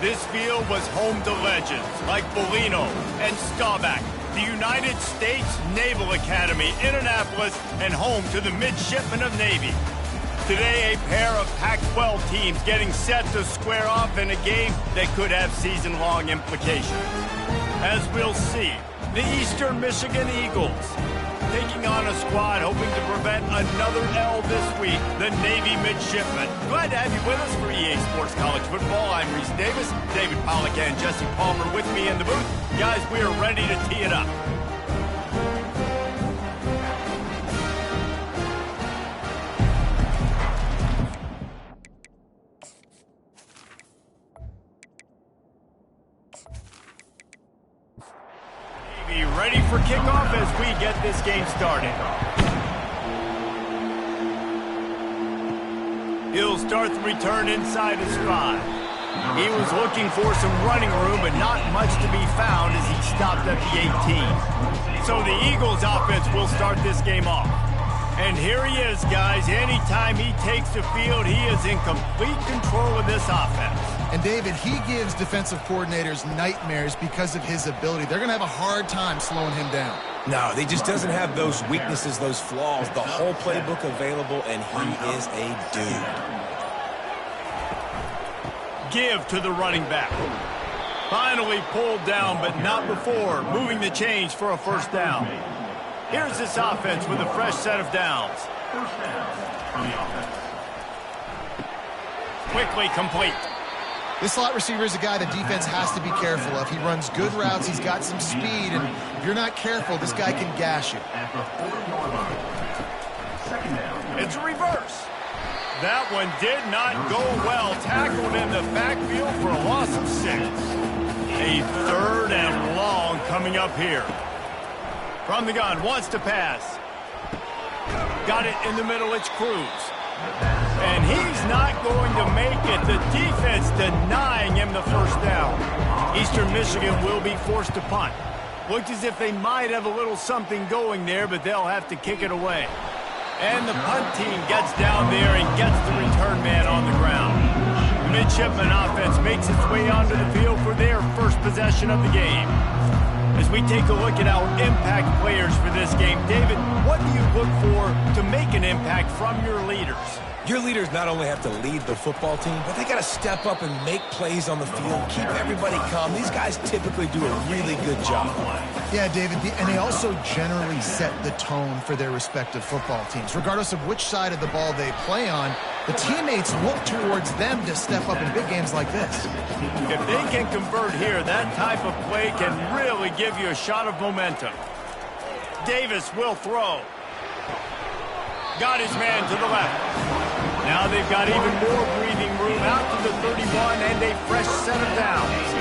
This field was home to legends like Bellino and Staubach, the United States Naval Academy in Annapolis, and home to the Midshipmen of Navy. Today, a pair of Pac-12 teams getting set to square off in a game that could have season-long implications. As we'll see, the Eastern Michigan Eagles taking on a squad hoping to prevent another L this week, the Navy Midshipmen. Glad to have you with us for EA Sports College Football. I'm Reese Davis, David Pollack and Jesse Palmer with me in the booth. Guys, we are ready to tee it up. Ready for kickoff as we get this game started. He'll start the return inside his 5. He was looking for some running room, but not much to be found as he stopped at the 18. So the Eagles offense will start this game off. And here he is, guys. Anytime he takes the field, he is in complete control of this offense. And David, he gives defensive coordinators nightmares because of his ability. They're going to have a hard time slowing him down. No, he just doesn't have those weaknesses, those flaws. The whole playbook available, and he is a dude. Give to the running back. Finally pulled down, but not before moving the chains for a first down. Here's this offense with a fresh set of downs. Quickly complete. This slot receiver is a guy the defense has to be careful of. He runs good routes, he's got some speed, and if you're not careful, this guy can gash you. It's a reverse. That one did not go well. Tackled in the backfield for a loss of 6. A 3rd and long coming up here. From the gun, wants to pass. Got it in the middle, it's Cruz. And he's not going to make it. The defense denying him the first down. Eastern Michigan will be forced to punt. Looks as if they might have a little something going there, but they'll have to kick it away. And the punt team gets down there and gets the return man on the ground. The Midshipman offense makes its way onto the field for their first possession of the game. As we take a look at our impact players for this game, David, what do you look for to make an impact from your leaders? Your leaders not only have to lead the football team, but they got to step up and make plays on the field, keep everybody calm. These guys typically do a really good job. Yeah, David, and they also generally set the tone for their respective football teams. Regardless of which side of the ball they play on, the teammates look towards them to step up in big games like this. If they can convert here, that type of play can really give you a shot of momentum. Davis will throw. Got his man to the left. Now they've got even more breathing room out to the 31 and a fresh set of downs.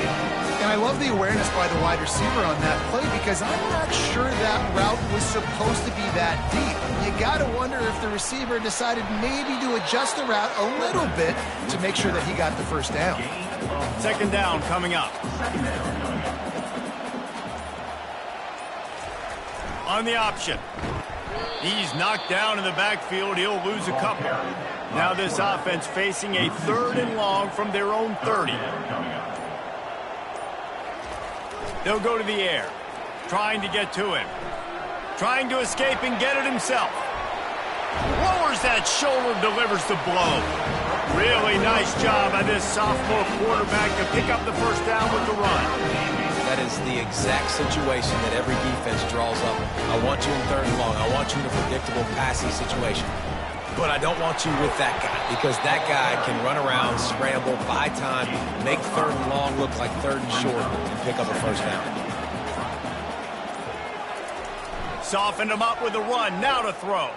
And I love the awareness by the wide receiver on that play because I'm not sure that route was supposed to be that deep. You got to wonder if the receiver decided maybe to adjust the route a little bit to make sure that he got the first down. Second down coming up. On the option. He's knocked down in the backfield. He'll lose a couple. Now this offense facing a 3rd and long from their own 30. They'll go to the air, trying to get to him. Trying to escape and get it himself. Lowers that shoulder, delivers the blow. Really nice job by this sophomore quarterback to pick up the first down with the run. That is the exact situation that every defense draws up. I want you in 3rd and long. I want you in a predictable passing situation. But I don't want you with that guy because that guy can run around, scramble, buy time, make 3rd and long look like 3rd and short, and pick up a first down. Softened him up with a run. Now to throw.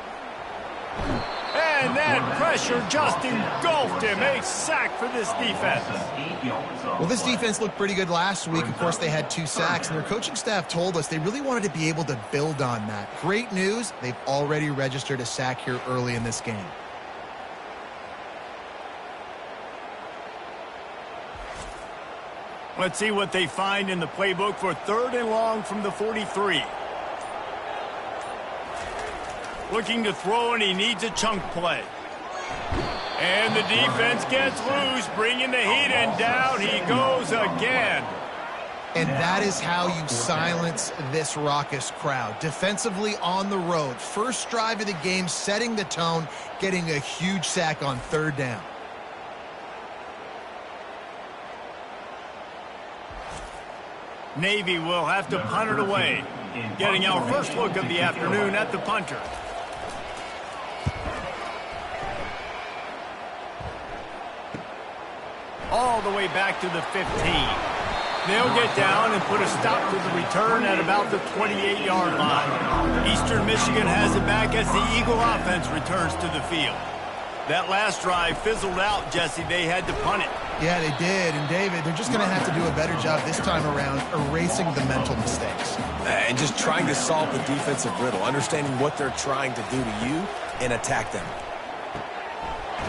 And that pressure just engulfed him. A sack for this defense. Well, this defense looked pretty good last week. Of course, they had 2 sacks, and their coaching staff told us they really wanted to be able to build on that. Great news, they've already registered a sack here early in this game. Let's see what they find in the playbook for 3rd and long from the 43. Looking to throw, and he needs a chunk play. And the defense gets loose, bringing the heat, and down he goes again. And that is how you silence this raucous crowd. Defensively on the road. First drive of the game, setting the tone, getting a huge sack on third down. Navy will have to punt it away. Getting our first look of the afternoon at the punter. All the way back to the 15. They'll get down and put a stop to the return at about the 28-yard line. Eastern Michigan has it back as the Eagle offense returns to the field. That last drive fizzled out, Jesse. They had to punt it. Yeah, they did. And, David, they're just going to have to do a better job this time around erasing the mental mistakes. And just trying to solve the defensive riddle, understanding what they're trying to do to you and attack them.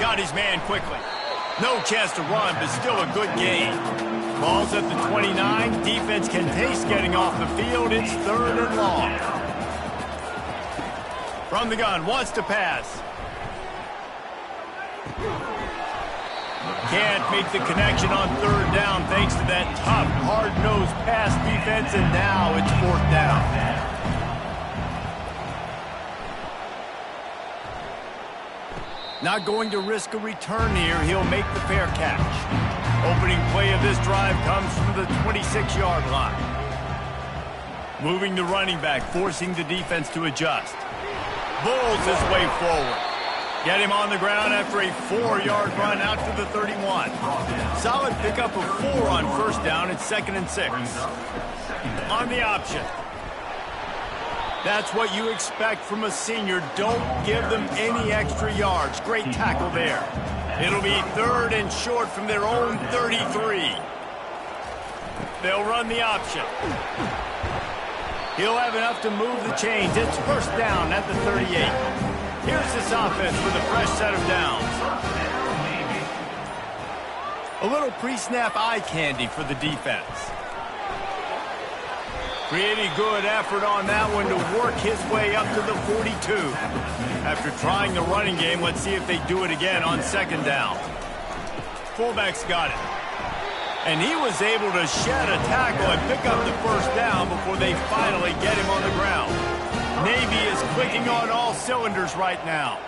Got his man quickly. No chance to run, but still a good game. Ball's at the 29. Defense can taste getting off the field. It's third and long. From the gun, wants to pass. Can't make the connection on third down thanks to that tough, hard-nosed pass defense, and now it's fourth down. Not going to risk a return here. He'll make the fair catch. Opening play of this drive comes from the 26-yard line. Moving the running back, forcing the defense to adjust. Bulls his way forward. Get him on the ground after a 4-yard run out to the 31. Solid pickup of 4 on first down. It's 2nd and 6. On the option. That's what you expect from a senior. Don't give them any extra yards. Great tackle there. It'll be 3rd and short from their own 33. They'll run the option. He'll have enough to move the chains. It's first down at the 38. Here's this offense with a fresh set of downs. A little pre-snap eye candy for the defense. Pretty good effort on that one to work his way up to the 42. After trying the running game, let's see if they do it again on 2nd down. Fullback's got it. And he was able to shed a tackle and pick up the first down before they finally get him on the ground. Navy is clicking on all cylinders right now.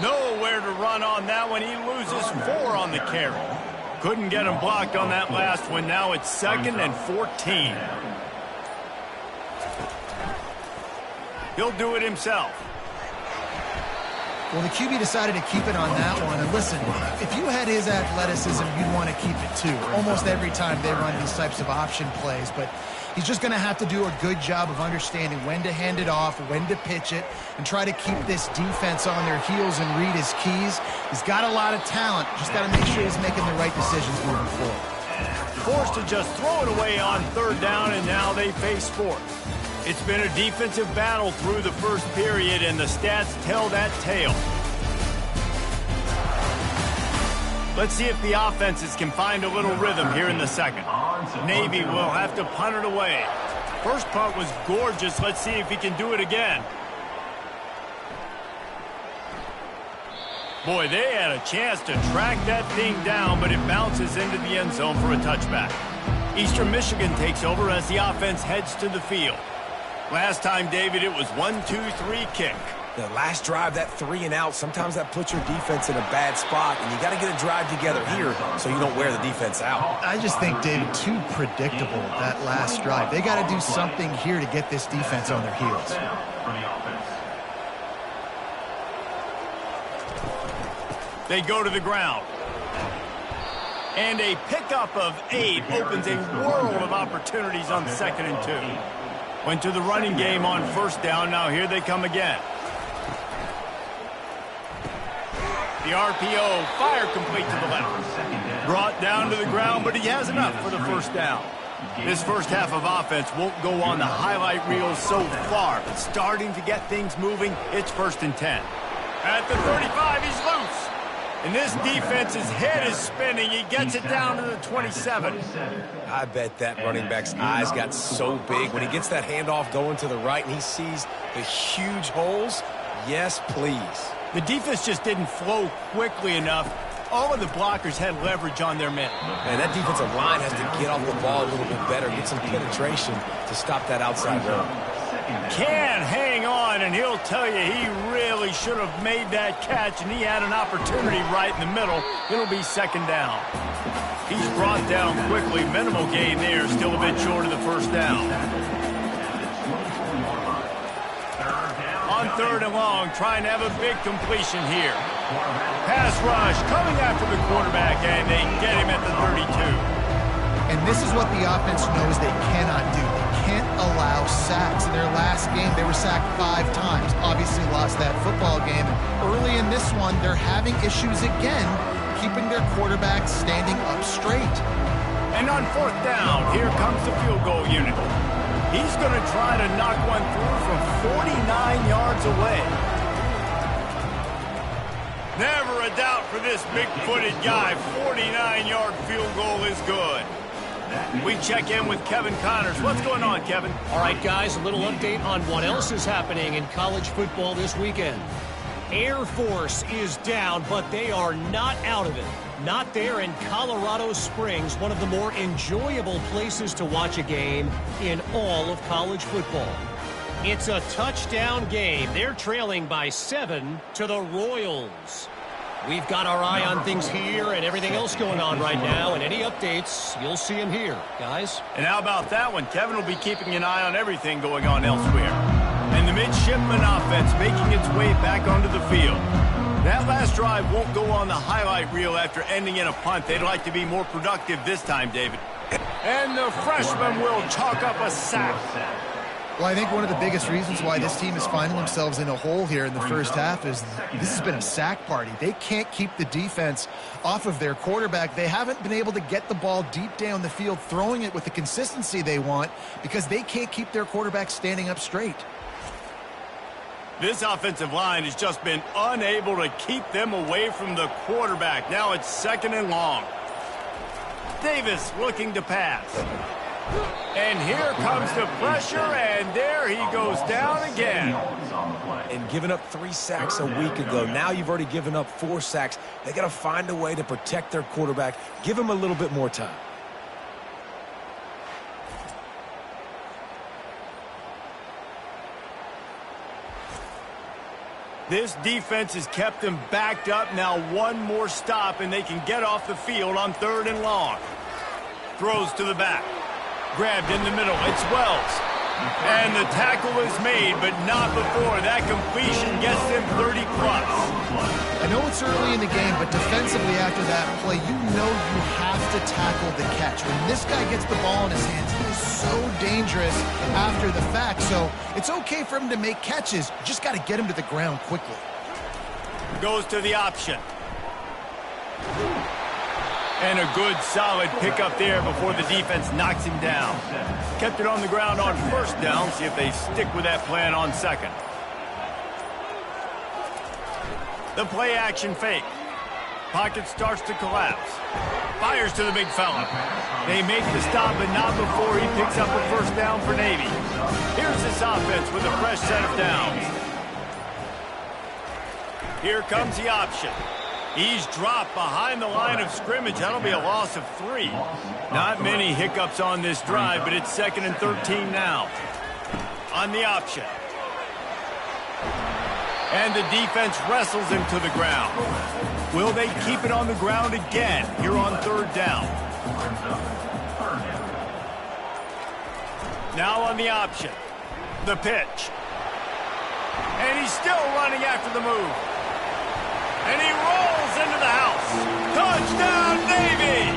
Nowhere to run on that one. He loses 4 on the carry. Couldn't get him blocked on that last one. Now it's 2nd and 14. He'll do it himself. Well, the QB decided to keep it on that one. And listen, if you had his athleticism, you'd want to keep it too. Almost every time they run these types of option plays. But he's just going to have to do a good job of understanding when to hand it off, when to pitch it, and try to keep this defense on their heels and read his keys. He's got a lot of talent. Just got to make sure he's making the right decisions moving forward. Forced to just throw it away on 3rd down, and now they face 4th. It's been a defensive battle through the first period, and the stats tell that tale. Let's see if the offenses can find a little rhythm here in the second. Navy will have to punt it away. First punt was gorgeous. Let's see if he can do it again. Boy, they had a chance to track that thing down, but it bounces into the end zone for a touchback. Eastern Michigan takes over as the offense heads to the field. Last time, David, it was 1-2-3 kick. The last drive, that 3 and out, sometimes that puts your defense in a bad spot, and you got to get a drive together here so you don't wear the defense out. I just think, David, too predictable, that last drive. They got to do something here to get this defense on their heels. They go to the ground. And a pickup of 8 opens a world of opportunities on 2nd and 2. Went to the running game on first down. Now here they come again. The RPO, fire complete to the left. Brought down to the ground, but he has enough for the first down. This first half of offense won't go on the highlight reel so far, but starting to get things moving. It's 1st and 10. At the 35, he's loose. And this defense's head is spinning. He gets it down to the 27. I bet that running back's eyes got so big when he gets that handoff going to the right and he sees the huge holes. Yes, please. The defense just didn't flow quickly enough. All of the blockers had leverage on their men. And that defensive line has to get off the ball a little bit better, get some penetration to stop that outside run. Can hang on, and he'll tell you he really should have made that catch, and he had an opportunity right in the middle. It'll be second down. He's brought down quickly. Minimal gain there, still a bit short of the first down. On third and long, trying to have a big completion here. Pass rush coming after the quarterback, and they get him at the 32. And this is what the offense knows they cannot do. They can't allow sacks. In their last game, they were sacked 5 times. Obviously lost that football game. Early in this one, they're having issues again, keeping their quarterback standing up straight. And on fourth down, here comes the field goal unit. He's going to try to knock one through from 49 yards away. Never a doubt for this big-footed guy. 49-yard field goal is good. We check in with Kevin Connors. What's going on, Kevin? All right, guys, a little update on what else is happening in college football this weekend. Air Force is down, but they are not out of it. Not there in Colorado Springs, one of the more enjoyable places to watch a game in all of college football. It's a touchdown game. They're trailing by 7 to the Royals. We've got our eye on things here and everything else going on right now, and any updates, you'll see them here, guys. And how about that one? Kevin will be keeping an eye on everything going on elsewhere. And the midshipman offense making its way back onto the field. That last drive won't go on the highlight reel after ending in a punt. They'd like to be more productive this time, David. And the freshman will chalk up a sack. Well, I think one of the biggest reasons why this team is finding themselves in a hole here in the first half is this has been a sack party. They can't keep the defense off of their quarterback. They haven't been able to get the ball deep down the field, throwing it with the consistency they want because they can't keep their quarterback standing up straight. This offensive line has just been unable to keep them away from the quarterback. Now it's second and long. Davis looking to pass. And here comes the pressure, and there he goes down again. And giving up 3 sacks a week ago, now you've already given up 4 sacks. They got to find a way to protect their quarterback. Give him a little bit more time. This defense has kept them backed up. Now one more stop, and they can get off the field on third and long. Throws to the back. Grabbed in the middle. It's Wells. And the tackle is made, but not before. That completion gets them 30-plus. I know it's early in the game, but defensively after that play, you know you have to tackle the catch. When this guy gets the ball in his hands, he is so dangerous after the fact. So it's okay for him to make catches. You just got to get him to the ground quickly. Goes to the option. And a good, solid pickup there before the defense knocks him down. Kept it on the ground on first down. See if they stick with that plan on second. The play action fake. Pocket starts to collapse. Fires to the big fella. They make the stop, but not before he picks up a first down for Navy. Here's this offense with a fresh set of downs. Here comes the option. He's dropped behind the line of scrimmage. That'll be a loss of 3. Not many hiccups on this drive, but it's second and 13 now. On the option. And the defense wrestles him to the ground. Will they keep it on the ground again here on third down? Now on the option. The pitch. And he's still running after the move. And he rolls into the house. Touchdown, Navy!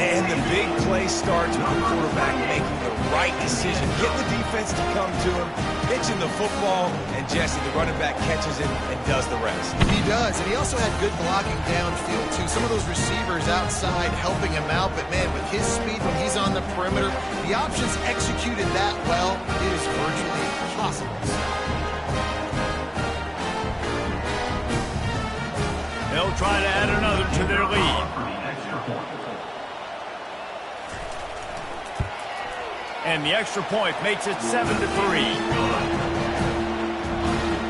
And the big play starts with the quarterback making the right decision. Get the defense to come to him, pitching the football, and Jesse, the running back, catches it and does the rest. He does, and he also had good blocking downfield, too. Some of those receivers outside helping him out, but, man, with his speed when he's on the perimeter, the options executed that well, it is virtually impossible to stop. try to add another to their lead. And the extra point makes it 7-3.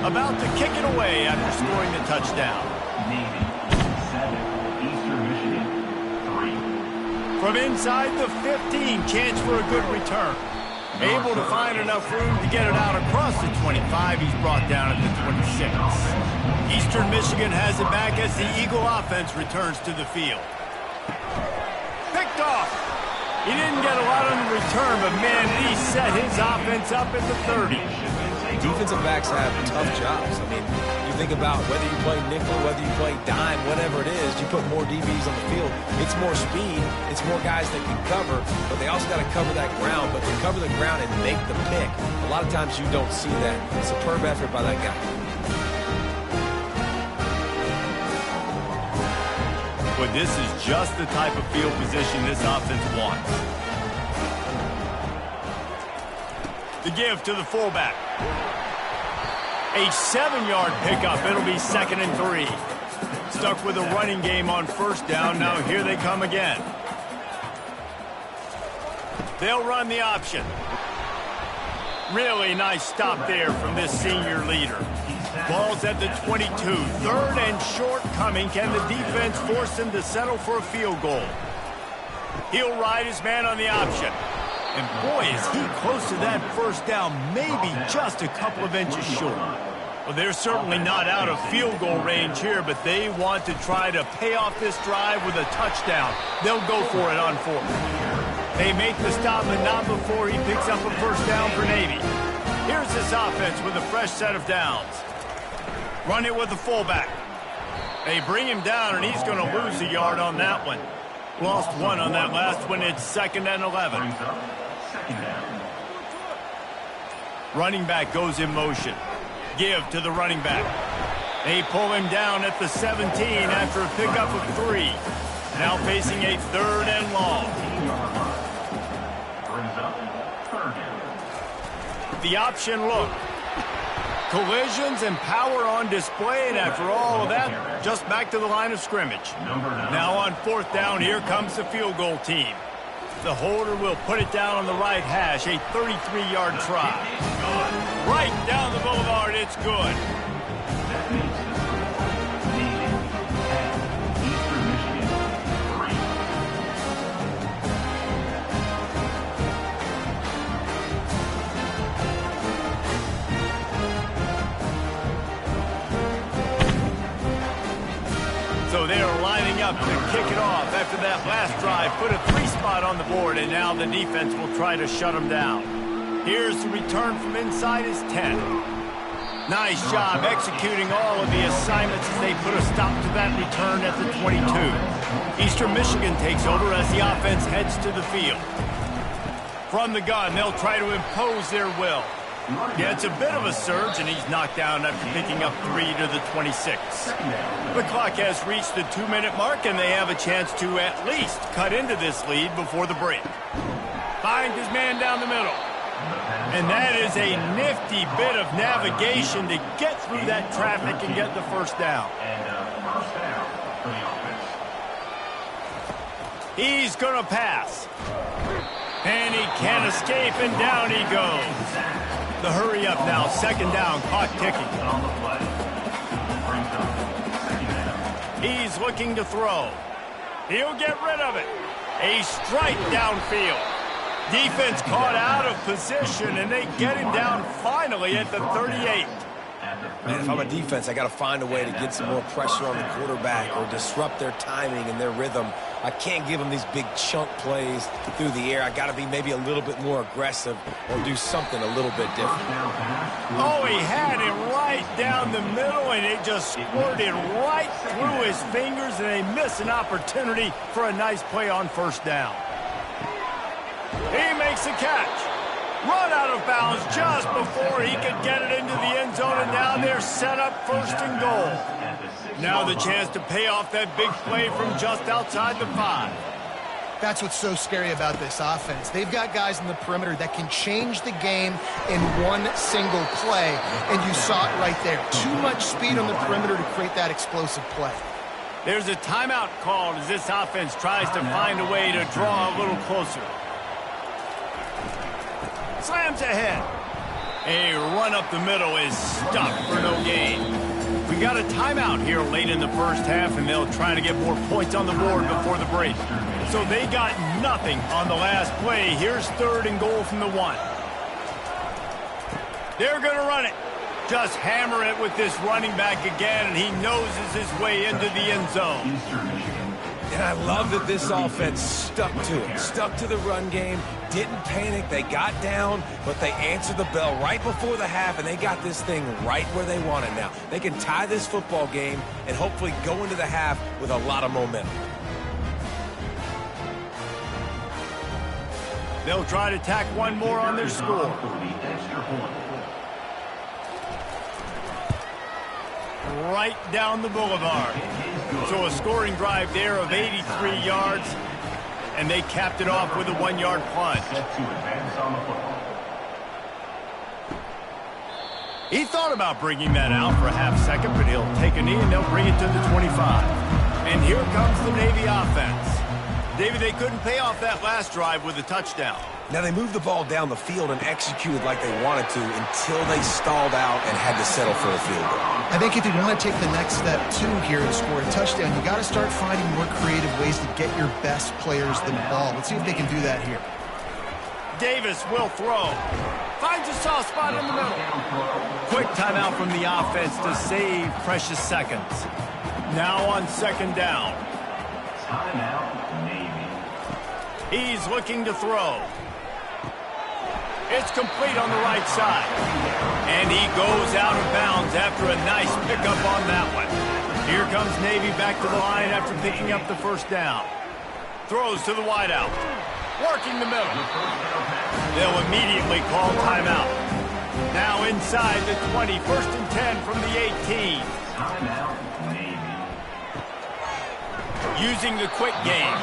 About to kick it away after scoring the touchdown. From inside the 15, chance for a good return. Able to find enough room to get it out across the 25. He's brought down at the 26. Eastern Michigan has it back as the Eagle offense returns to the field. Picked off. He didn't get a lot on the return, but man, he set his offense up at the 30. Defensive backs have tough jobs. I mean, you think about whether you play nickel, whether you play dime, whatever it is, you put more DBs on the field. It's more speed. It's more guys that can cover, but they also got to cover that ground. But to cover the ground and make the pick, a lot of times you don't see that. Superb effort by that guy. But this is just the type of field position this offense wants. The give to the fullback. A 7-yard pickup. It'll be 2nd and 3. Stuck with a running game on first down. Now here they come again. They'll run the option. Really nice stop there from this senior leader. Ball's at the 22. 3rd and short coming. Can the defense force him to settle for a field goal? He'll ride his man on the option. And boy, is he close to that first down, maybe just a couple of inches short. Well, they're certainly not out of field goal range here, but they want to try to pay off this drive with a touchdown. They'll go for it on 4th. They make the stop, but not before he picks up a first down for Navy. Here's this offense with a fresh set of downs. Run it with the fullback. They bring him down, and he's going to lose a yard on that one. Lost 1 on that last one. It's 2nd and 11. Running back goes in motion. Give to the running back. They pull him down at the 17 after a pickup of 3. Now facing a 3rd and long. The option look. Collisions and power on display, and after all of that, just back to the line of scrimmage. Now on 4th down, here comes the field goal team. The holder will put it down on the right hash, a 33-yard try. Right down the boulevard, it's good. So they are lining up to kick it off after that last drive. Put a 3-spot on the board, and now the defense will try to shut them down. Here's the return from inside his 10. Nice job executing all of the assignments as they put a stop to that return at the 22. Eastern Michigan takes over as the offense heads to the field. From the gun, they'll try to impose their will. Yeah, it's a bit of a surge, and he's knocked down after picking up 3 to the 26. The clock has reached the 2-minute mark, and they have a chance to at least cut into this lead before the break. Finds his man down the middle. And that is a nifty bit of navigation to get through that traffic and get the first down. He's going to pass. And he can't escape, and down he goes. The hurry up now, 2nd down, clock ticking. He's looking to throw. He'll get rid of it. A strike downfield. Defense caught out of position, and they get him down finally at the 38. Man, if I'm a defense, I got to find a way to get some more pressure on the quarterback or disrupt their timing and their rhythm. I can't give them these big chunk plays through the air. I got to be maybe a little bit more aggressive or do something a little bit different. Oh, he had it right down the middle, and it just squirted right through his fingers, and they miss an opportunity for a nice play on first down. He makes a catch. Run out of bounds just before he could get it into the end zone, and now they're set up 1st and goal. Now the chance to pay off that big play from just outside the 5. That's what's so scary about this offense. They've got guys in the perimeter that can change the game in one single play, and you saw it right there. Too much speed on the perimeter to create that explosive play. There's a timeout called as this offense tries to find a way to draw a little closer. Slams ahead. A run up the middle is stuck for no gain. We got a timeout here late in the first half, and they'll try to get more points on the board before the break. So they got nothing on the last play. Here's 3rd and goal from the 1. They're going to run it. Just hammer it with this running back again, and he noses his way into the end zone. And I love that this offense stuck to it. Stuck to the run game, didn't panic. They got down, but they answered the bell right before the half, and they got this thing right where they want it now. They can tie this football game and hopefully go into the half with a lot of momentum. They'll try to tack one more on their score. Right down the boulevard. So a scoring drive there of 83 yards, and they capped it off with a 1-yard plunge. He thought about bringing that out for a half second, but he'll take a knee and they'll bring it to the 25. And here comes the Navy offense. David, they couldn't pay off that last drive with a touchdown. Now, they moved the ball down the field and executed like they wanted to until they stalled out and had to settle for a field goal. I think if you want to take the next step, too, here and score a touchdown, you got to start finding more creative ways to get your best players the ball. Let's see if they can do that here. Davis will throw. Finds a soft spot in the middle. Quick timeout from the offense to save precious seconds. Now on 2nd down. Timeout, Navy. He's looking to throw. It's complete on the right side. And he goes out of bounds after a nice pickup on that one. Here comes Navy back to the line after picking up the first down. Throws to the wideout. Working the middle. They'll immediately call timeout. Now inside the 20. 1st and 10 from the 18. Timeout, Navy. Using the quick game.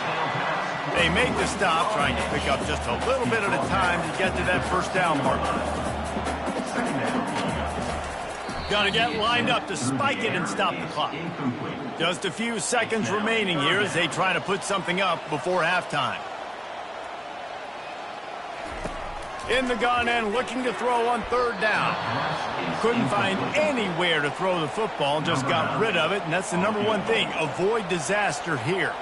They make the stop, trying to pick up just a little bit at a time to get to that first down marker. Got to get lined up to spike it and stop the clock. Just a few seconds remaining here as they try to put something up before halftime. In the gun and looking to throw on 3rd down. Couldn't find anywhere to throw the football, just got rid of it, and that's the number one thing. Avoid disaster here.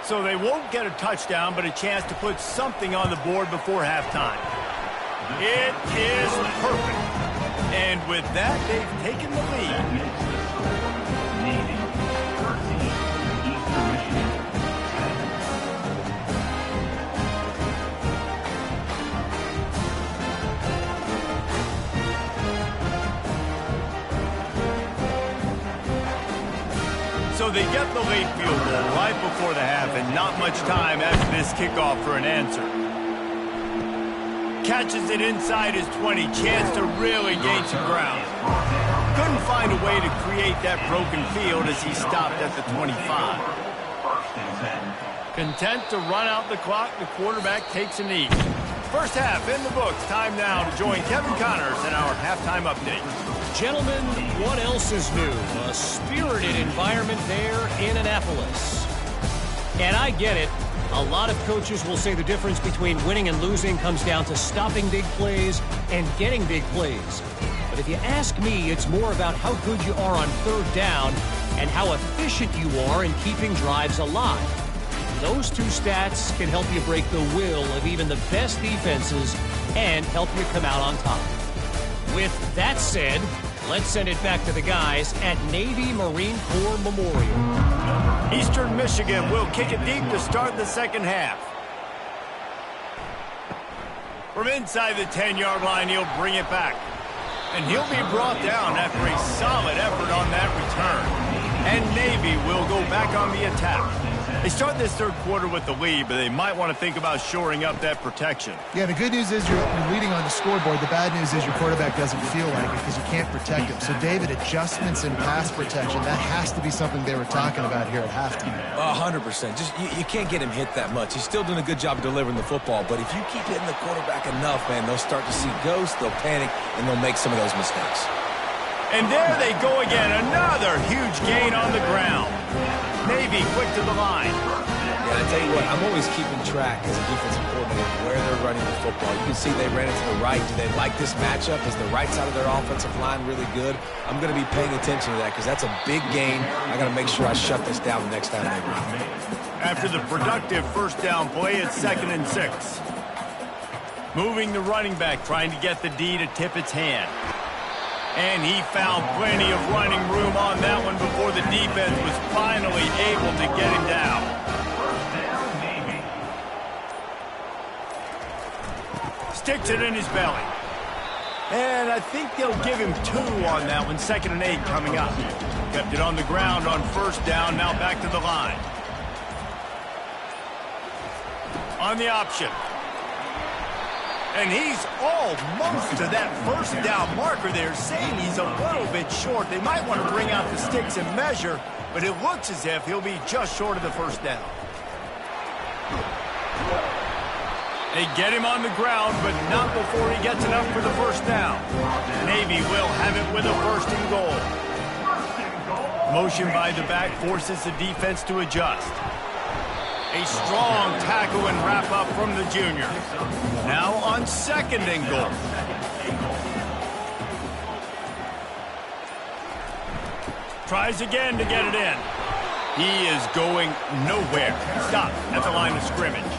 So they won't get a touchdown, but a chance to put something on the board before halftime. It is perfect. And with that, they've taken the lead. Navy, 13, Eastern Michigan, 10. So they get the late field goal right before the half, and not much time after this kickoff for an answer. Catches it inside his 20, chance to really gain some ground. Couldn't find a way to create that broken field as he stopped at the 25. 1st and 10. Content to run out the clock, the quarterback takes a knee. First half in the books. Time now to join Kevin Connors in our halftime update. Gentlemen, what else is new? A spirited environment there in Annapolis. And I get it. A lot of coaches will say the difference between winning and losing comes down to stopping big plays and getting big plays. But if you ask me, it's more about how good you are on 3rd down and how efficient you are in keeping drives alive. Those two stats can help you break the will of even the best defenses and help you come out on top. With that said, let's send it back to the guys at Navy Marine Corps Memorial. Eastern Michigan will kick it deep to start the second half. From inside the 10-yard line, he'll bring it back. And he'll be brought down after a solid effort on that return. And Navy will go back on the attack. They start this 3rd quarter with the lead, but they might want to think about shoring up that protection. Yeah, the good news is you're leading on the scoreboard. The bad news is your quarterback doesn't feel like it because you can't protect him. So, David, adjustments in pass protection, that has to be something they were talking about here at halftime. 100%. Just you can't get him hit that much. He's still doing a good job of delivering the football, but if you keep hitting the quarterback enough, man, they'll start to see ghosts, they'll panic, and they'll make some of those mistakes. And there they go again, another huge gain on the ground. Navy quick to the line. Yeah, I tell you what, I'm always keeping track as a defensive coordinator where they're running the football. You can see they ran it to the right. Do they like this matchup? Is the right side of their offensive line really good? I'm going to be paying attention to that because that's a big gain. I got to make sure I shut this down the next time they run. After the productive first down play, it's 2nd and 6. Moving the running back, trying to get the D to tip its hand. And he found plenty of running room on that one before the defense was finally able to get him down. Sticks it in his belly. And I think they'll give him 2 on that one. 2nd and 8 coming up. Kept it on the ground on first down. Now back to the line. On the option. And he's almost to that first down marker there, saying he's a little bit short. They might want to bring out the sticks and measure, but it looks as if he'll be just short of the first down. They get him on the ground, but not before he gets enough for the first down. Navy will have it with a 1st and goal. Motion by the back forces the defense to adjust. A strong tackle and wrap up from the junior. Now on 2nd and goal. Tries again to get it in. He is going nowhere. Stop at the line of scrimmage.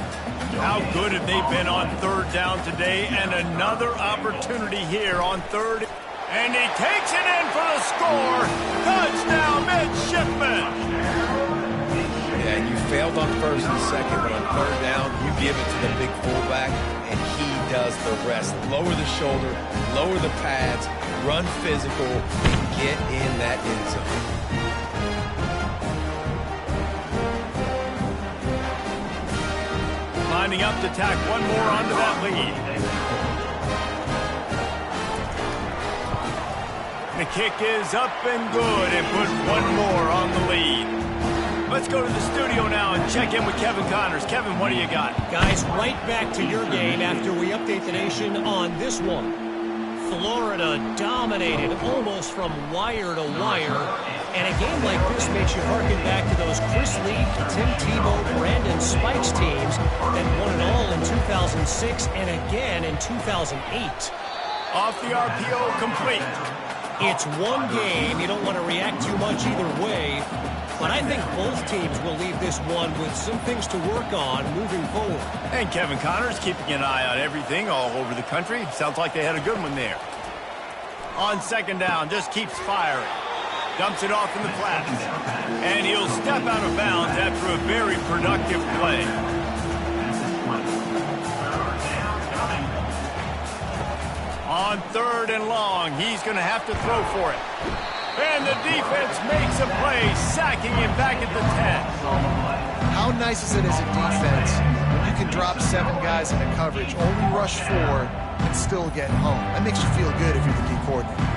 How good have they been on 3rd down today? And another opportunity here on 3rd. And he takes it in for the score. Touchdown, midshipman. Yeah, and you failed on 1st and 2nd, but on 3rd down, you give it to the big fullback, and he does the rest. Lower the shoulder, lower the pads, run physical, and get in that end zone. Lining up to tack one more onto that lead. The kick is up and good, and put one more on the lead. Let's go to the studio now and check in with Kevin Connors. Kevin, what do you got? Guys, right back to your game after we update the nation on this one. Florida dominated almost from wire to wire. And a game like this makes you harken back to those Chris Lee, Tim Tebow, Brandon Spikes teams that won it all in 2006 and again in 2008. Off the RPO, complete. It's one game. You don't want to react too much either way. But I think both teams will leave this one with some things to work on moving forward. And Kevin Connors keeping an eye on everything all over the country. Sounds like they had a good one there. On 2nd down, just keeps firing. Dumps it off in the flats. And he'll step out of bounds after a very productive play. On 3rd and long, he's going to have to throw for it. And the defense makes a play, sacking him back at the 10. How nice is it as a defense when you can drop 7 guys into coverage, only rush 4, and still get home? That makes you feel good if you're the D coordinator.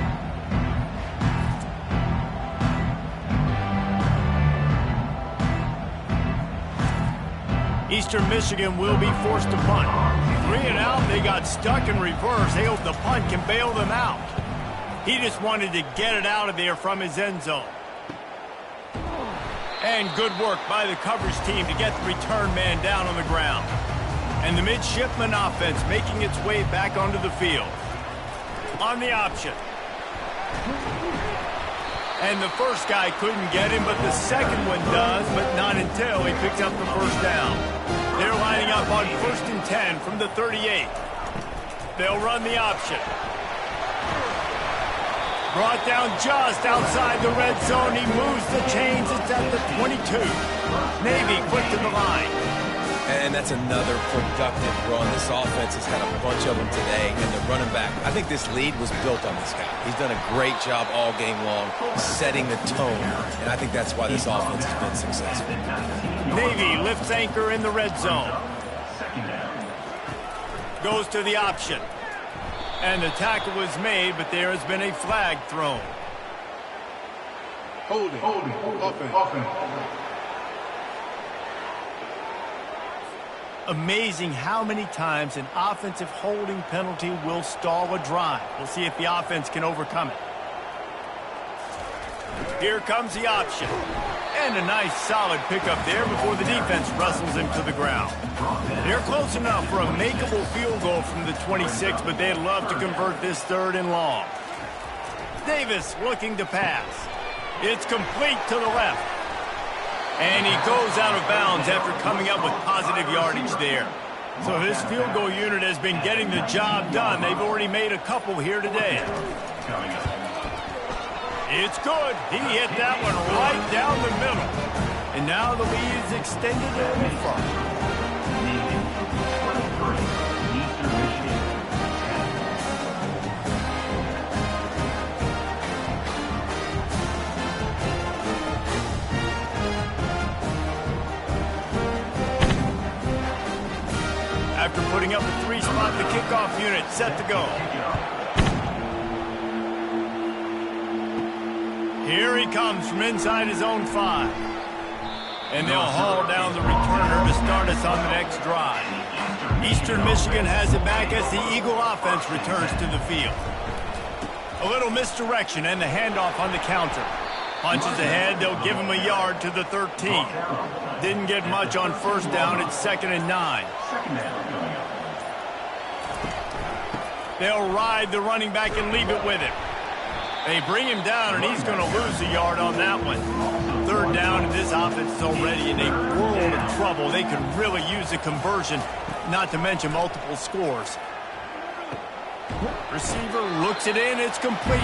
Eastern Michigan will be forced to punt. 3 and out, they got stuck in reverse. They hope the punt can bail them out. He just wanted to get it out of there from his end zone. And good work by the coverage team to get the return man down on the ground. And the midshipman offense making its way back onto the field. On the option. And the first guy couldn't get him, but the second one does, but not until he picks up the first down. They're lining up on 1st and 10 from the 38. They'll run the option. Brought down just outside the red zone. He moves the chains. It's at the 22. Navy quick to the line. And that's another productive run. This offense has had a bunch of them today. And the running back, I think this lead was built on this guy. He's done a great job all game long setting the tone. And I think that's why this offense has been successful. Navy lifts anchor in the red zone. Goes to the option. And the tackle was made, but there has been a flag thrown. Holding. Offense. Amazing how many times an offensive holding penalty will stall a drive. We'll see if the offense can overcome it. Here comes the option. And a nice solid pickup there before the defense wrestles him to the ground. They're close enough for a makeable field goal from the 26, but they'd love to convert this 3rd and long. Davis looking to pass. It's complete to the left. And he goes out of bounds after coming up with positive yardage there. So this field goal unit has been getting the job done. They've already made a couple here today. It's good. He hit that one right down the middle. And now the lead is extended a little further. After putting up a 3-spot, the kickoff unit set to go. Here he comes from inside his own 5. And they'll haul down the returner to start us on the next drive. Eastern Michigan has it back as the Eagle offense returns to the field. A little misdirection and the handoff on the counter. Punches ahead, they'll give him a yard to the 13. Didn't get much on 1st down, it's 2nd and 9. They'll ride the running back and leave it with him. They bring him down, and he's going to lose a yard on that one. 3rd down, and this offense is already in a world of trouble. They could really use a conversion, not to mention multiple scores. Receiver looks it in. It's complete.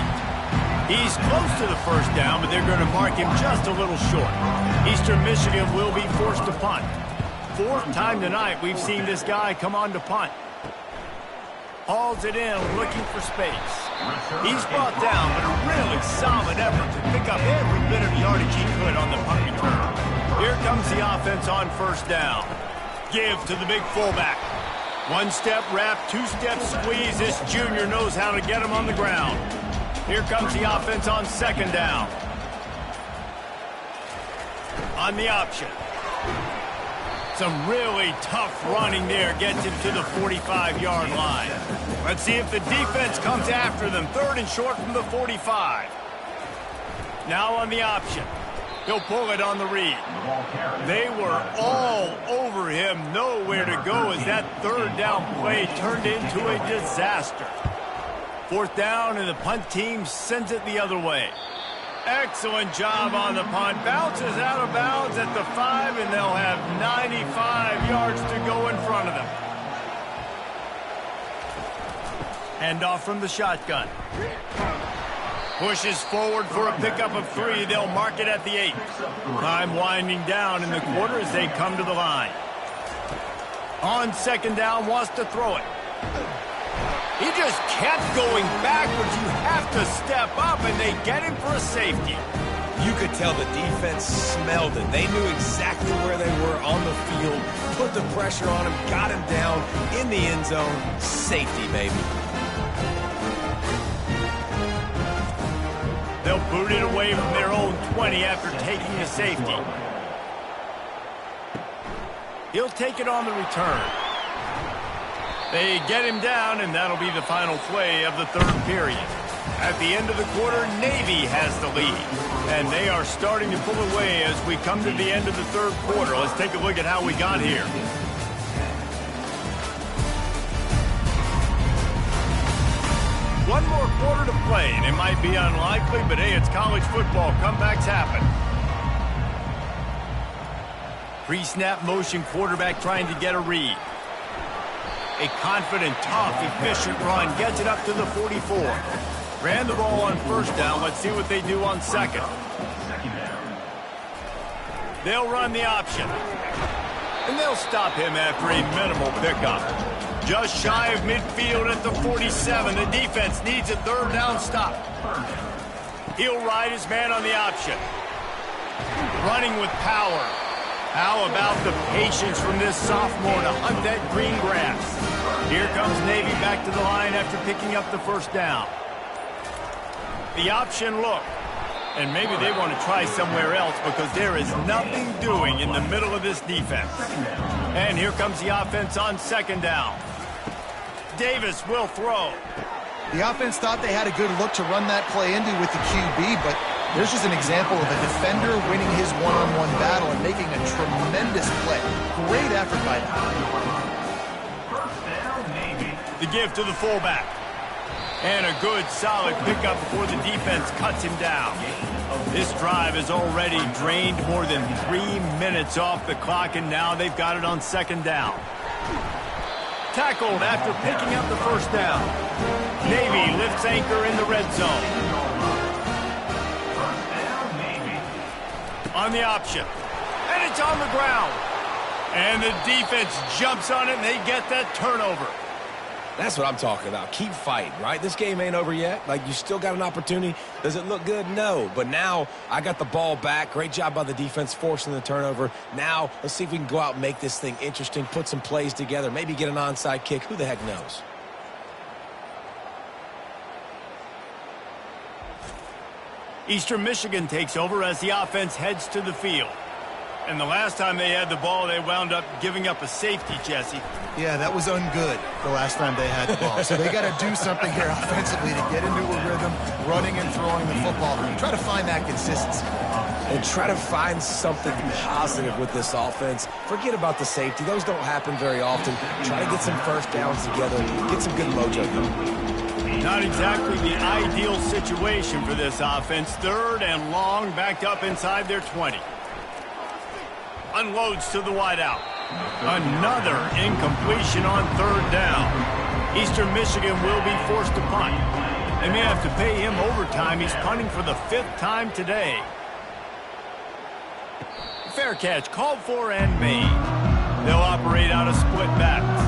He's close to the 1st down, but they're going to mark him just a little short. Eastern Michigan will be forced to punt. 4th time tonight we've seen this guy come on to punt. Hauls it in, looking for space. He's brought down, but a really solid effort to pick up every bit of yardage he could on the punt return. Here comes the offense on 1st down. Give to the big fullback. 1-step wrap, 2-step squeeze. This junior knows how to get him on the ground. Here comes the offense on 2nd down. On the option. Some really tough running there gets him to the 45-yard line. Let's see if the defense comes after them. 3rd and short from the 45. Now on the option. He'll pull it on the read. They were all over him. Nowhere to go as that 3rd down play turned into a disaster. 4th down, and the punt team sends it the other way. Excellent job on the punt. Bounces out of bounds at the 5, and they'll have 95 yards to go in front of them. Handoff from the shotgun. Pushes forward for a pickup of 3. They'll mark it at the 8. Time winding down in the quarter as they come to the line. On 2nd down, wants to throw it. He just kept going backwards. You have to step up, and they get him for a safety. You could tell the defense smelled it. They knew exactly where they were on the field, put the pressure on him, got him down in the end zone. Safety, baby. They'll boot it away from their own 20 after taking a safety. He'll take it on the return. They get him down, and that'll be the final play of the 3rd period. At the end of the quarter, Navy has the lead, and they are starting to pull away as we come to the end of the 3rd quarter. Let's take a look at how we got here. One more quarter to play, and it might be unlikely, but hey, it's college football. Comebacks happen. Pre-snap motion quarterback trying to get a read. A confident, tough, efficient run. Gets it up to the 44. Ran the ball on 1st down. Let's see what they do on 2nd. They'll run the option. And they'll stop him after a minimal pickup. Just shy of midfield at the 47. The defense needs a 3rd down stop. He'll ride his man on the option. Running with power. How about the patience from this sophomore to hunt that green grass? Here comes Navy back to the line after picking up the 1st down. The option look. And maybe they want to try somewhere else because there is nothing doing in the middle of this defense. And here comes the offense on 2nd down. Davis will throw. The offense thought they had a good look to run that play into with the QB, but There's just an example of a defender winning his one-on-one battle and making a tremendous play. Great effort by them. First down, Navy. The give to the fullback. And a good, solid pickup before the defense cuts him down. This drive has already drained more than 3 minutes off the clock, and now they've got it on second down. Tackled after picking up the first down. Navy lifts anchor in the red zone. First down, Navy. On the option. And it's on the ground. And the defense jumps on it, and they get that turnover. That's what I'm talking about. Keep fighting, right? This game ain't over yet. Like, you still got an opportunity. Does it look good? No. But now I got the ball back. Great job by the defense forcing the turnover. Now let's see if we can go out and make this thing interesting, put some plays together, maybe get an onside kick. Who the heck knows? Eastern Michigan takes over as the offense heads to the field. And the last time they had the ball, they wound up giving up a safety, Jesse. Yeah, that was ungood the last time they had the ball. So they got to do something here offensively to get into a rhythm, running and throwing the football. Try to find that consistency. And try to find something positive with this offense. Forget about the safety. Those don't happen very often. Try to get some first downs together, get some good mojo going. Not exactly the ideal situation for this offense. Third and long, backed up inside their 20. Unloads to the wideout. Another incompletion on third down. Eastern Michigan will be forced to punt. They may have to pay him overtime. He's punting for the 5th time today. Fair catch called for and made. They'll operate out of split backs.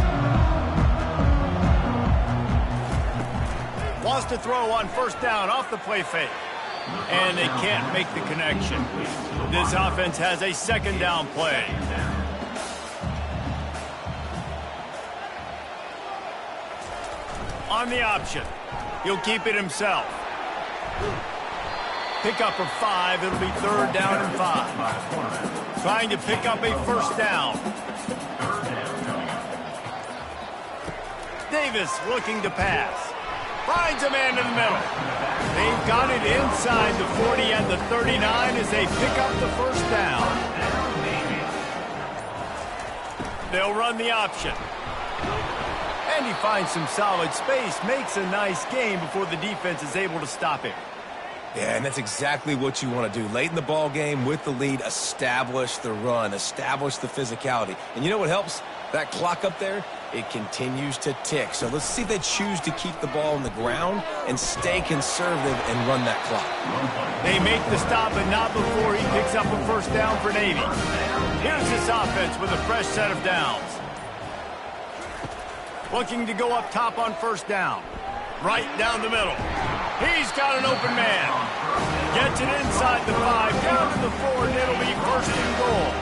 Wants to throw on first down off the play fake. And they can't make the connection. This offense has a second down play. On the option. He'll keep it himself. Pick up of 5. It'll be third down and 5. Trying to pick up a first down. Davis looking to pass. Finds a man in the middle. They've got it inside the 40 and the 39 as they pick up the first down. They'll run the option. And he finds some solid space, makes a nice gain before the defense is able to stop him. Yeah, and that's exactly what you want to do. Late in the ball game with the lead, establish the run, establish the physicality. And you know what helps? That clock up there, it continues to tick. So let's see if they choose to keep the ball on the ground and stay conservative and run that clock. They make the stop, but not before he picks up a first down for Navy. Here's this offense with a fresh set of downs. Looking to go up top on first down. Right down the middle. He's got an open man. Gets it inside the 5, down to the 4, and it'll be first and goal.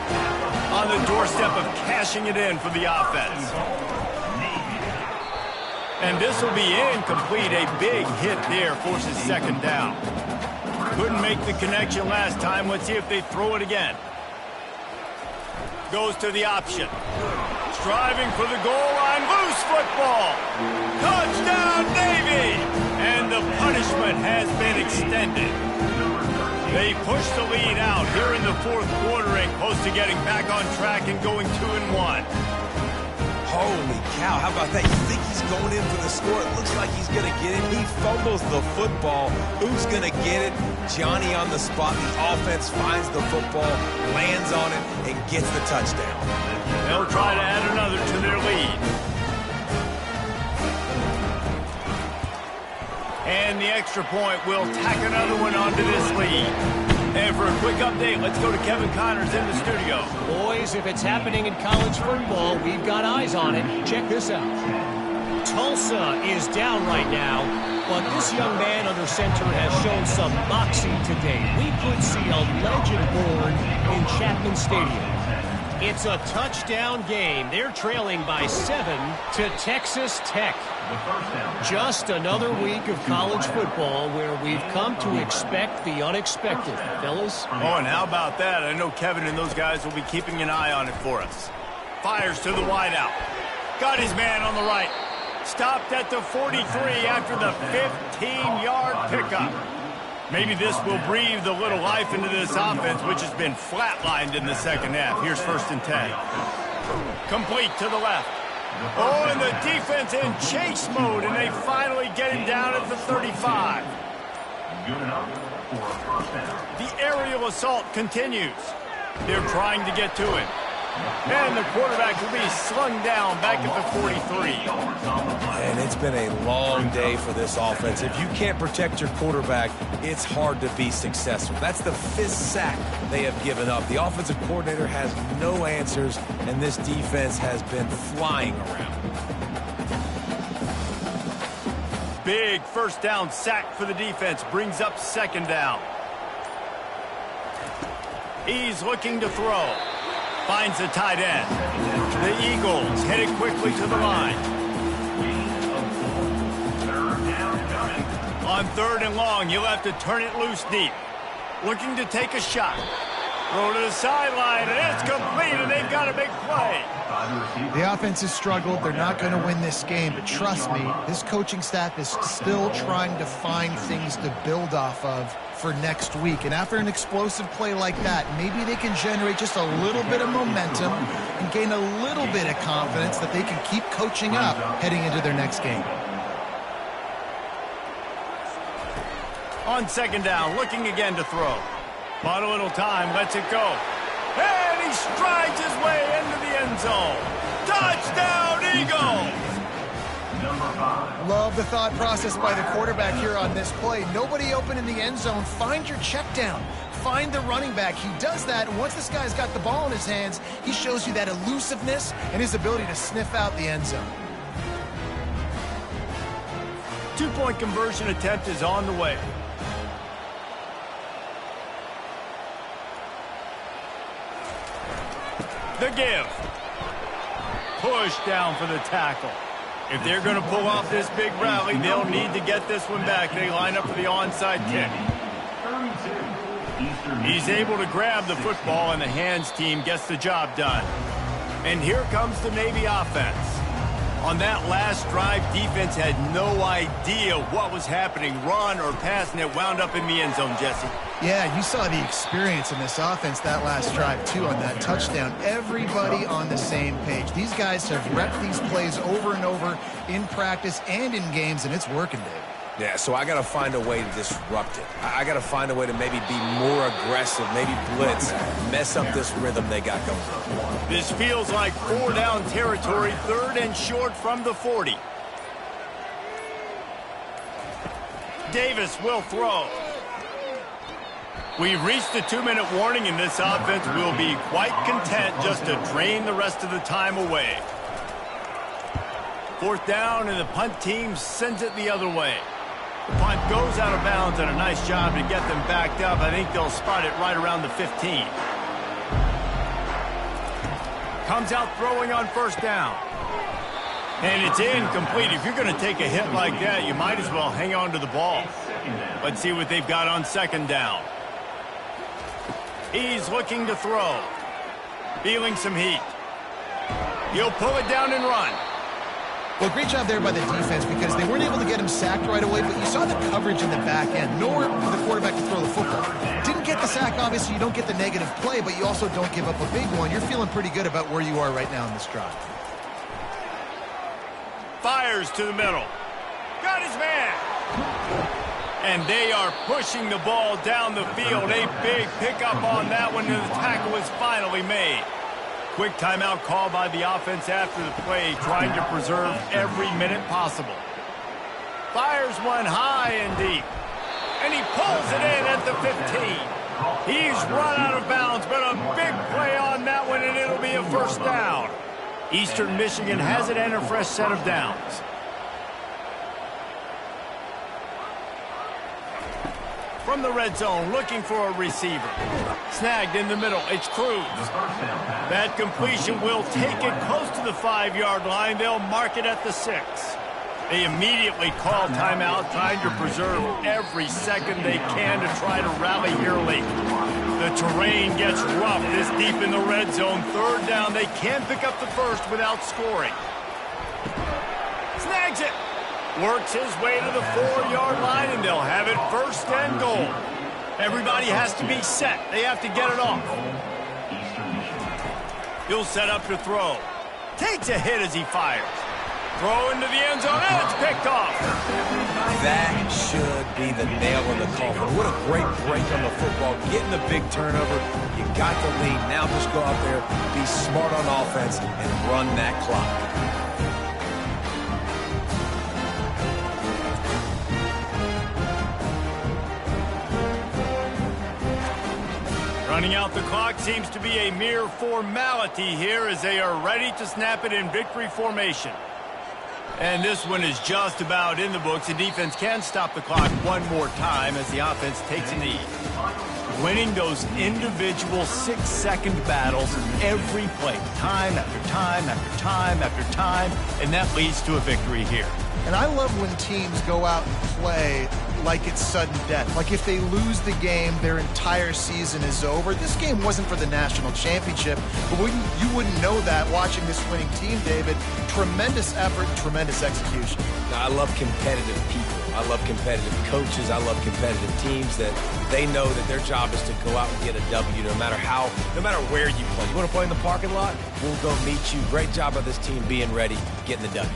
On the doorstep of cashing it in for the offense. And this will be incomplete. A big hit there forces second down. Couldn't make the connection last time. Let's see if they throw it again. Goes to the option. Striving for the goal line. Loose football. Touchdown, Navy! And the punishment has been extended. They push the lead out here in the 4th quarter and close to getting back on track and going 2-1. Holy cow, how about that? You think he's going in for the score? It looks like he's going to get it. He fumbles the football. Who's going to get it? Johnny on the spot. The offense finds the football, lands on it, and gets the touchdown. They'll try to add another to their lead. And the extra point will tack another one onto this lead. And for a quick update, let's go to Kevin Connors in the studio. Boys, if it's happening in college football, we've got eyes on it. Check this out. Tulsa is down right now, but this young man under center has shown some moxie today. We could see a legend born in Chapman Stadium. It's a touchdown game. They're trailing by 7 to Texas Tech. Just another week of college football where we've come to expect the unexpected, fellas. Oh, and how about that? I know Kevin and those guys will be keeping an eye on it for us. Fires to the wideout. Got his man on the right. Stopped at the 43 after the 15-yard pickup. Maybe this will breathe a little life into this offense, which has been flatlined in the second half. Here's 1st and 10. Complete to the left. Oh, and the defense in chase mode, and they finally get him down at the 35. Good enough for a first down. The aerial assault continues. They're trying to get to him. And the quarterback will be slung down back at the 43. And it's been a long day for this offense. If you can't protect your quarterback, it's hard to be successful. That's the 5th sack they have given up. The offensive coordinator has no answers, and this defense has been flying around. Big 1st down sack for the defense. Brings up 2nd down. He's looking to throw. Finds the tight end. The Eagles headed quickly to the line. On 3rd and long, you'll have to turn it loose deep. Looking to take a shot. Throw to the sideline, and it's complete, and they've got a big play. The offense has struggled. They're not going to win this game, but trust me, this coaching staff is still trying to find things to build off of for next week. And after an explosive play like that, maybe they can generate just a little bit of momentum and gain a little bit of confidence that they can keep coaching up heading into their next game. On 2nd down, looking again to throw. Bought a little time, lets it go. And he strides his way into the end zone. Touchdown, Eagles! Love the thought process by the quarterback here on this play. Nobody open in the end zone. Find your check down. Find the running back. He does that, and once this guy's got the ball in his hands, he shows you that elusiveness and his ability to sniff out the end zone. 2-point conversion attempt is on the way. The give. Push down for the tackle. If they're going to pull off this big rally, they'll need to get this one back. They line up for the onside kick. He's able to grab the football, and the hands team gets the job done. And here comes the Navy offense. On that last drive, defense had no idea what was happening, run or pass, and it wound up in the end zone, Jesse. Yeah, you saw the experience in this offense that last drive, too, on that touchdown. Everybody on the same page. These guys have repped these plays over and over in practice and in games, and it's working, Dave. Yeah, so I got to find a way to disrupt it. I got to find a way to maybe be more aggressive, maybe blitz, mess up this rhythm they got going on. This feels like 4-down territory, 3rd and short from the 40. Davis will throw. We've reached the 2-minute warning, and this offense will be quite content just to drain the rest of the time away. 4th down, and the punt team sends it the other way. The punt goes out of bounds, and a nice job to get them backed up. I think they'll spot it right around the 15. Comes out throwing on 1st down. And it's incomplete. If you're going to take a hit like that, you might as well hang on to the ball. Let's see what they've got on 2nd down. He's looking to throw. Feeling some heat. He'll pull it down and run. Well, great job there by the defense because they weren't able to get him sacked right away, but you saw the coverage in the back end. Nowhere for the quarterback to throw the football. Didn't get the sack, obviously. You don't get the negative play, but you also don't give up a big one. You're feeling pretty good about where you are right now in this drive. Fires to the middle. Got his man. And they are pushing the ball down the field. A big pickup on that one, and the tackle is finally made. Quick timeout call by the offense after the play, trying to preserve every minute possible. Fires one high and deep. And he pulls it in at the 15. He's run out of bounds, but a big play on that one, and it'll be a 1st down. Eastern Michigan has it and a fresh set of downs. From the red zone, looking for a receiver. Snagged in the middle, it's Cruz. That completion will take it close to the 5-yard line. They'll mark it at the 6. They immediately call timeout, trying to preserve every second they can to try to rally here late. The terrain gets rough this deep in the red zone. 3rd down, they can't pick up the 1st without scoring. Snags it. Works his way to the 4-yard line, and they'll have it first and goal. Everybody has to be set. They have to get it off. He'll set up to throw. Takes a hit as he fires. Throw into the end zone, and it's picked off. That should be the nail in the coffin. What a great break on the football. Getting the big turnover. You got the lead. Now just go out there, be smart on offense, and run that clock. Running out the clock seems to be a mere formality here as they are ready to snap it in victory formation. And this one is just about in the books. The defense can stop the clock one more time as the offense takes a knee. Winning those individual 6-second battles every play, time after time after time after time, and that leads to a victory here. And I love when teams go out and play like it's sudden death. Like if they lose the game, their entire season is over. This game wasn't for the national championship, but you wouldn't know that watching this winning team, David. Tremendous effort, tremendous execution. Now, I love competitive people. I love competitive coaches. I love competitive teams that they know that their job is to go out and get a W no matter where you play. You want to play in the parking lot? We'll go meet you. Great job by this team being ready, getting the W.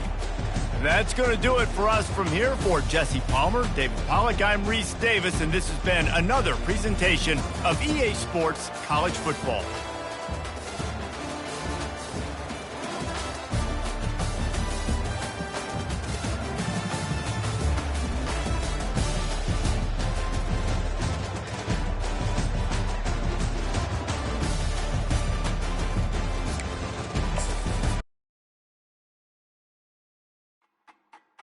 That's going to do it for us from here. For Jesse Palmer, David Pollack, I'm Reese Davis, and this has been another presentation of EA Sports College Football.